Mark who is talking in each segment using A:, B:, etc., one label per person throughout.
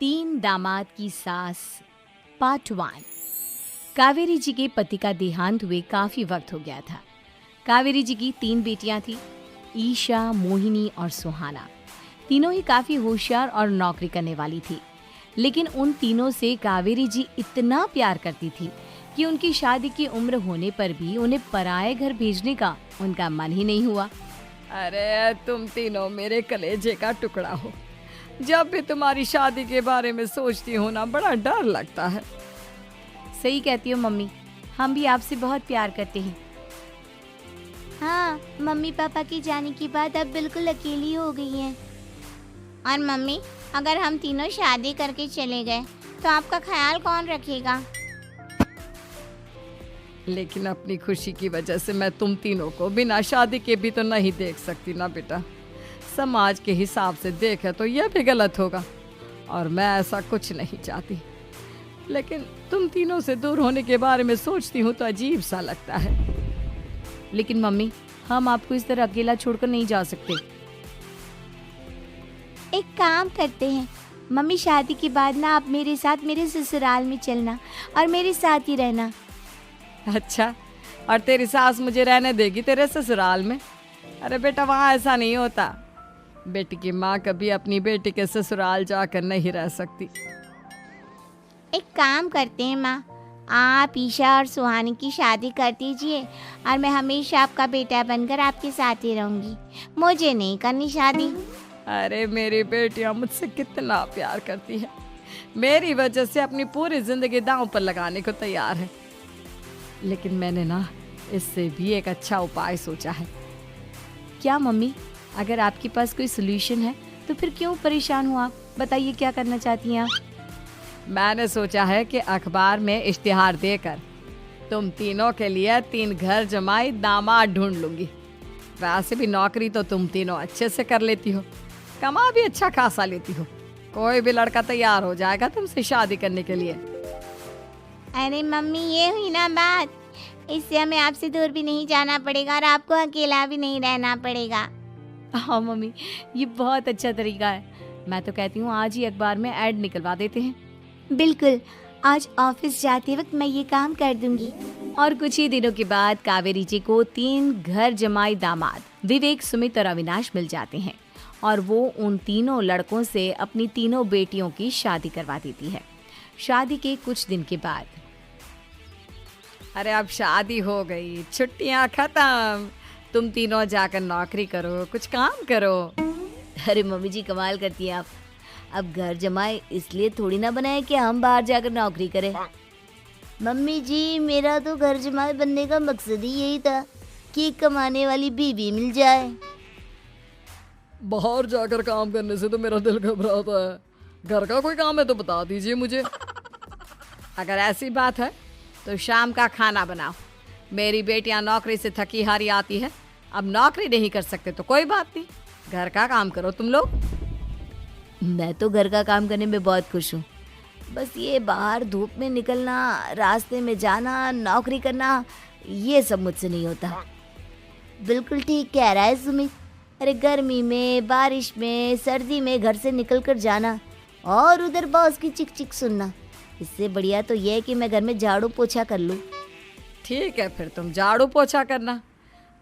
A: तीन दामाद की सास पार्ट 1। कावेरी जी के पति का देहांत हुए काफी वक्त हो गया था। कावेरी जी की 3 बेटियां थी, ईशा, मोहिनी और सुहाना। तीनों ही काफी होशियार और नौकरी करने वाली थी, लेकिन उन तीनों से कावेरी जी इतना प्यार करती थी कि उनकी शादी की उम्र होने पर भी उन्हें पराये घर भेजने का उनका मन ही नहीं हुआ।
B: अरे तुम तीनों मेरे कलेजे का टुकड़ा हो। जब भी तुम्हारी शादी के बारे में सोचती हूँ ना, बड़ा डर लगता है।
A: सही कहती हो मम्मी, हम भी आपसे बहुत प्यार करते हैं।
C: हाँ, मम्मी पापा की जाने के बाद अब बिल्कुल अकेली हो गई हैं। और मम्मी, अगर हम तीनों शादी करके चले गए तो आपका ख्याल कौन रखेगा?
B: लेकिन अपनी खुशी की वजह से मैं तुम तीनों को बिना शादी के भी तो नहीं देख सकती ना बेटा। समाज के हिसाब से देखे तो यह भी गलत होगा, और मैं ऐसा कुछ नहीं चाहती। लेकिन तुम तीनों से दूर होने के बारे में सोचती हूँ तो अजीब सा लगता है।
A: लेकिन मम्मी, हम आपको इस तरह अकेला छोड़कर नहीं जा सकते।
C: एक काम करते हैं मम्मी, शादी के बाद ना आप मेरे साथ मेरे ससुराल में चलना और मेरे साथ ही रहना।
B: अच्छा, और तेरी सास मुझे रहने देगी तेरे ससुराल में? अरे बेटा, वहाँ ऐसा नहीं होता। बेटी की माँ कभी अपनी बेटी के ससुराल जाकर नहीं रह सकती।
C: एक काम करते हैं माँ, आप ईशा और सुहानी की शादी कर दीजिए और मैं हमेशा आपका बेटा बनकर आपके साथ ही रहूँगी। मुझे नहीं करनी शादी।
B: अरे मेरी बेटियाँ मुझसे कितना प्यार करती है, मेरी वजह से अपनी पूरी जिंदगी दांव पर लगाने को तैयार है। लेकिन मैंने ना इससे भी एक अच्छा उपाय सोचा है।
A: क्या मम्मी? अगर आपके पास कोई सोल्यूशन है तो फिर क्यों परेशान हो आप? बताइए, क्या करना चाहती हैं आप?
B: मैंने सोचा है कि अखबार में इश्तिहार देकर तुम तीनों के लिए 3 घर जमाई दामाद ढूंढ लूंगी। वैसे भी नौकरी तो तुम तीनों अच्छे से कर लेती हो, कमा भी अच्छा खासा लेती हो। कोई भी लड़का तैयार हो जाएगा तुमसे शादी करने के लिए।
C: अरे मम्मी, ये हुई ना बात। इससे हमें आपसे दूर भी नहीं जाना पड़ेगा और आपको अकेला भी नहीं रहना पड़ेगा।
A: हाँ मम्मी, ये बहुत अच्छा तरीका है। मैं तो कहती हूँ आज ही अखबार में ऐड निकलवा देते हैं।
C: बिल्कुल, आज ऑफिस जाते वक्त मैं ये काम कर दूंगी।
A: और कुछ ही दिनों के बाद कावेरी जी को 3 घर जमाई दामाद विवेक, सुमित और अविनाश मिल जाते हैं और वो उन तीनों लड़कों से अपनी तीनों बेटियों की शादी करवा देती है। शादी के कुछ दिन के बाद,
B: अरे अब शादी हो गई, छुट्टियां खत्म, तुम तीनों जाकर नौकरी करो, कुछ काम करो।
A: अरे मम्मी जी, कमाल करती हैं आप। अब घर जमाए इसलिए थोड़ी ना बनाए कि हम बाहर जाकर नौकरी करें।
C: मम्मी जी, मेरा तो घर जमाई बनने का मकसद ही यही था कि कमाने वाली बीवी मिल जाए।
B: बाहर जाकर काम करने से तो मेरा दिल घबराता है। घर का कोई काम है तो बता दीजिए मुझे। अगर ऐसी बात है तो शाम का खाना बनाओ। मेरी बेटियां नौकरी से थकी हारी आती है, अब नौकरी नहीं कर सकते तो कोई बात नहीं, घर का काम करो तुम लोग।
A: मैं तो घर का काम करने में बहुत खुश हूँ, बस ये बाहर धूप में निकलना, रास्ते में जाना, नौकरी करना, ये सब मुझसे नहीं होता।
C: बिल्कुल ठीक कह रहा है सुमित। अरे गर्मी में, बारिश में, सर्दी में घर से निकल कर जाना और उधर बॉस की चिक चिक सुनना, इससे बढ़िया तो ये है कि मैं घर में झाड़ू पोछा कर लूँ।
B: ठीक है, फिर तुम झाड़ू पोछा करना।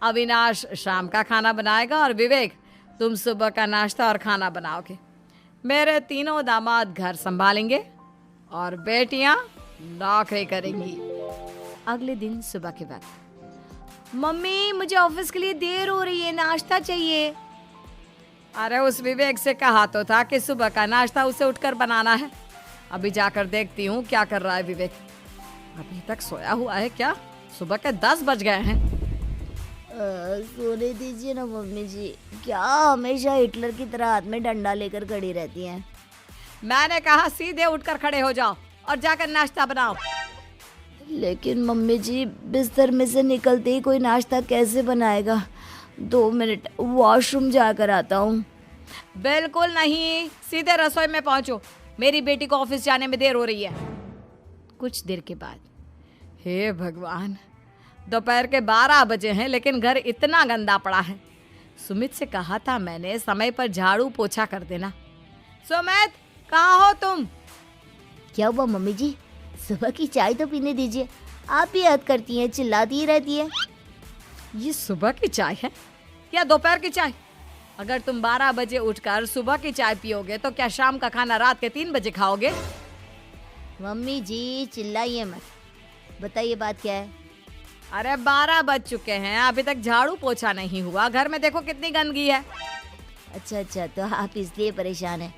B: अविनाश शाम का खाना बनाएगा और विवेक तुम सुबह का नाश्ता और खाना बनाओगे। मेरे तीनों दामाद घर संभालेंगे और बेटियां नौकरी करेंगी।
A: अगले दिन सुबह के वक्त, मम्मी मुझे ऑफिस के लिए देर हो रही है, नाश्ता चाहिए।
B: अरे उस विवेक से कहा तो था कि सुबह का नाश्ता उसे उठकर बनाना है। अभी जाकर देखती हूँ क्या कर रहा है विवेक। अभी तक सोया हुआ है क्या? सुबह के 10 बज गए हैं।
C: सोने दीजिए ना मम्मी जी, क्या हमेशा हिटलर की तरह हाथ में डंडा लेकर खड़ी रहती हैं।
B: मैंने कहा सीधे उठकर खड़े हो जाओ और जाकर नाश्ता बनाओ।
C: लेकिन मम्मी जी, बिस्तर में से निकलते ही कोई नाश्ता कैसे बनाएगा? 2 मिनट, वॉशरूम जाकर आता हूँ।
B: बिल्कुल नहीं, सीधे रसोई में पहुंचो, मेरी बेटी को ऑफिस जाने में देर हो रही है।
A: कुछ देर के बाद,
B: हे भगवान, दोपहर के 12 बजे हैं लेकिन घर इतना गंदा पड़ा है। सुमित से कहा था मैंने समय पर झाड़ू पोछा कर देना। सुमित, कहाँ हो तुम?
C: क्या हुआ मम्मी जी, सुबह की चाय तो पीने दीजिए। आप भी हद करती हैं, चिल्लाती ही रहती है।
B: ये सुबह की चाय है या दोपहर की चाय? अगर तुम 12 बजे उठकर सुबह की चाय पियोगे तो क्या शाम का खाना रात के 3 बजे खाओगे?
C: मम्मी जी चिल्लाइए मत, बताइए बात क्या है।
B: अरे 12 बज चुके हैं, अभी तक झाड़ू पोछा नहीं हुआ। घर में देखो कितनी गंदगी है।
C: अच्छा, तो आप इसलिए परेशान हैं।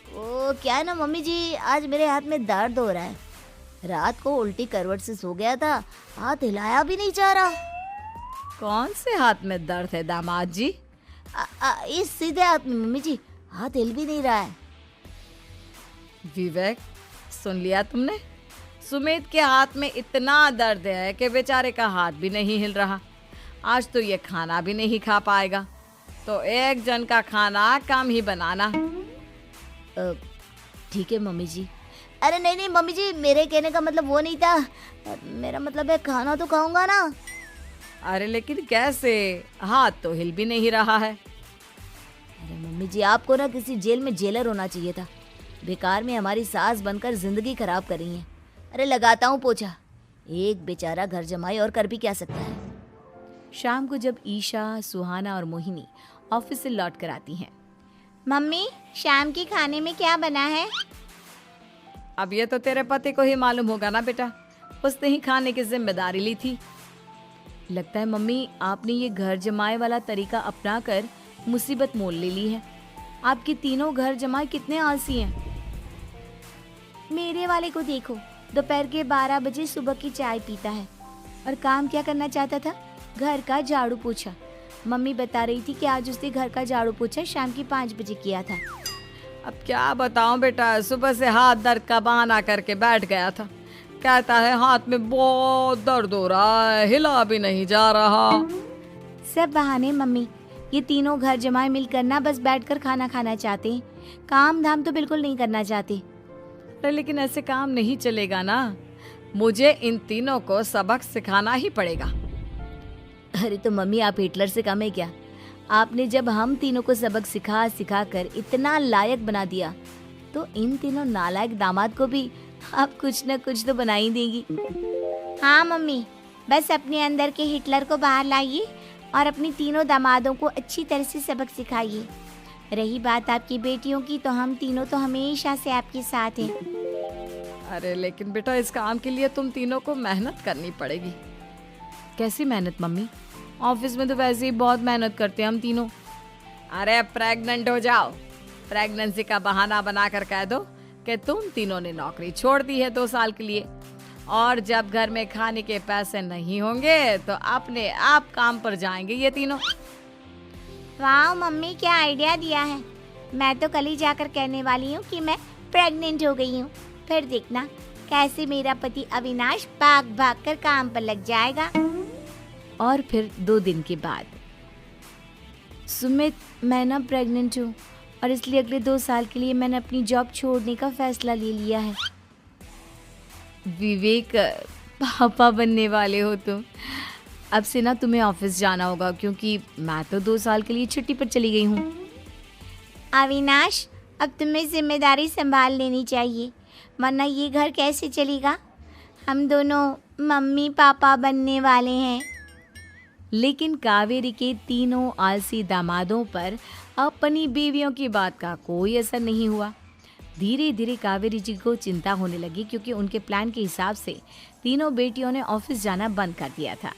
C: वो क्या है ना मम्मी जी, आज मेरे हाथ में दर्द हो रहा है। रात को उल्टी करवट से सो गया था, हाथ हिलाया भी नहीं जा रहा।
B: कौन से हाथ में दर्द है दामाद जी?
C: इस सीधे हाथ में मम्मी जी, हाथ हिल भी नहीं रहा है।
B: विवेक, सुन लिया तुमने? सुमित के हाथ में इतना दर्द है कि बेचारे का हाथ भी नहीं हिल रहा। आज तो ये खाना भी नहीं खा पाएगा, तो एक जन का खाना कम ही बनाना।
C: ठीक है मम्मी जी। अरे नहीं मम्मी जी, मेरे कहने का मतलब वो नहीं था। मेरा मतलब है खाना तो खाऊंगा ना।
B: अरे लेकिन कैसे? हाथ तो हिल भी नहीं रहा है।
C: अरे मम्मी जी, आपको ना किसी जेल में जेलर होना चाहिए था। बेकार में हमारी सास बनकर जिंदगी खराब कर रही हैं। अरे लगाता हूँ पोछा। एक बेचारा घर जमाई और कर भी क्या सकता है।
A: शाम को जब ईशा, सुहाना और मोहिनी ऑफिस से लौट कर आती हैं।
C: मम्मी, शाम के खाने में क्या बना है?
B: अब ये तो तेरे पति को ही मालूम होगा ना बेटा, उसने ही खाने की जिम्मेदारी ली थी।
A: लगता है मम्मी आपने ये घर जमाए वाला तरीका अपनाकर मुसीबत मोल ले ली है। आपके तीनों घर जमाए कितने आलसी हैं। मेरे वाले को देखो, दोपहर के 12 बजे सुबह की चाय पीता है और काम क्या करना चाहता था? घर का झाड़ू पोछा। मम्मी बता रही थी कि आज उसने घर का झाड़ू पोछा शाम के 5 बजे किया था।
B: अब क्या बताऊं बेटा, सुबह से हाथ दर्द का बहाना करके बैठ गया था। कहता है हाथ में बहुत दर्द हो रहा है, हिला भी नहीं जा रहा।
A: सब बहाने मम्मी। ये तीनों घर जमाए मिलकर ना बस बैठकर खाना खाना चाहते हैं, काम धाम तो बिल्कुल नहीं करना चाहते।
B: अरे लेकिन ऐसे काम नहीं चलेगा ना, मुझे इन तीनों को सबक सिखाना ही पड़ेगा।
C: अरे तो मम्मी, आप हिटलर से कम है क्या? आपने जब हम तीनों को सबक सिखा कर इतना लायक बना दिया, तो इन तीनों नालायक दामाद को भी आप कुछ न कुछ तो बना ही देंगी। हाँ मम्मी, बस अपने अंदर के हिटलर को बाहर लाइए और अपनी तीनों दामादों को अच्छी तरह से सबक सिखाइए। रही बात आपकी बेटियों की, तो हम तीनों तो हमेशा से आपके साथ हैं।
B: अरे लेकिन बेटा, इस काम के लिए तुम तीनों को मेहनत करनी पड़ेगी।
A: कैसी मेहनत मम्मी? ऑफिस में तो वैसे ही बहुत मेहनत करते हैं हम तीनों।
B: अरे प्रेग्नेंट हो जाओ, प्रेगनेंसी का बहाना बनाकर कह दो कि तुम तीनों ने नौकरी छोड़ दी है 2 साल के लिए, और जब घर में खाने के पैसे नहीं होंगे तो अपने आप काम पर जाएंगे ये तीनों।
C: वाह मम्मी, क्या आइडिया दिया है। मैं तो कल ही जाकर कहने वाली हूँ कि मैं प्रेग्नेंट हो गई हूँ। फिर देखना कैसे मेरा पति अविनाश भाग भाग कर काम पर लग जाएगा।
A: और फिर 2 दिन के बाद, सुमित, मैं ना प्रेग्नेंट हूँ और इसलिए अगले 2 साल के लिए मैंने अपनी जॉब छोड़ने का फैसला ले लिया है। विवेक, पापा बनने वाले हो तुम। अब से ना तुम्हें ऑफिस जाना होगा, क्योंकि मैं तो 2 साल के लिए छुट्टी पर चली गई हूँ।
C: अविनाश, अब तुम्हें जिम्मेदारी संभाल लेनी चाहिए, वरना ये घर कैसे चलेगा। हम दोनों मम्मी पापा बनने वाले हैं।
A: लेकिन कावेरी के तीनों आलसी दामादों पर अपनी बीवियों की बात का कोई असर नहीं हुआ। धीरे धीरे कावेरी जी को चिंता होने लगी, क्योंकि उनके प्लान के हिसाब से तीनों बेटियों ने ऑफिस जाना बंद कर दिया था।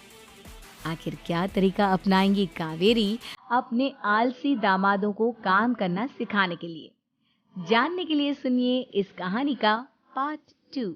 A: आखिर क्या तरीका अपनाएंगी कावेरी अपने आलसी दामादों को काम करना सिखाने के लिए? जानने के लिए सुनिए इस कहानी का पार्ट 2।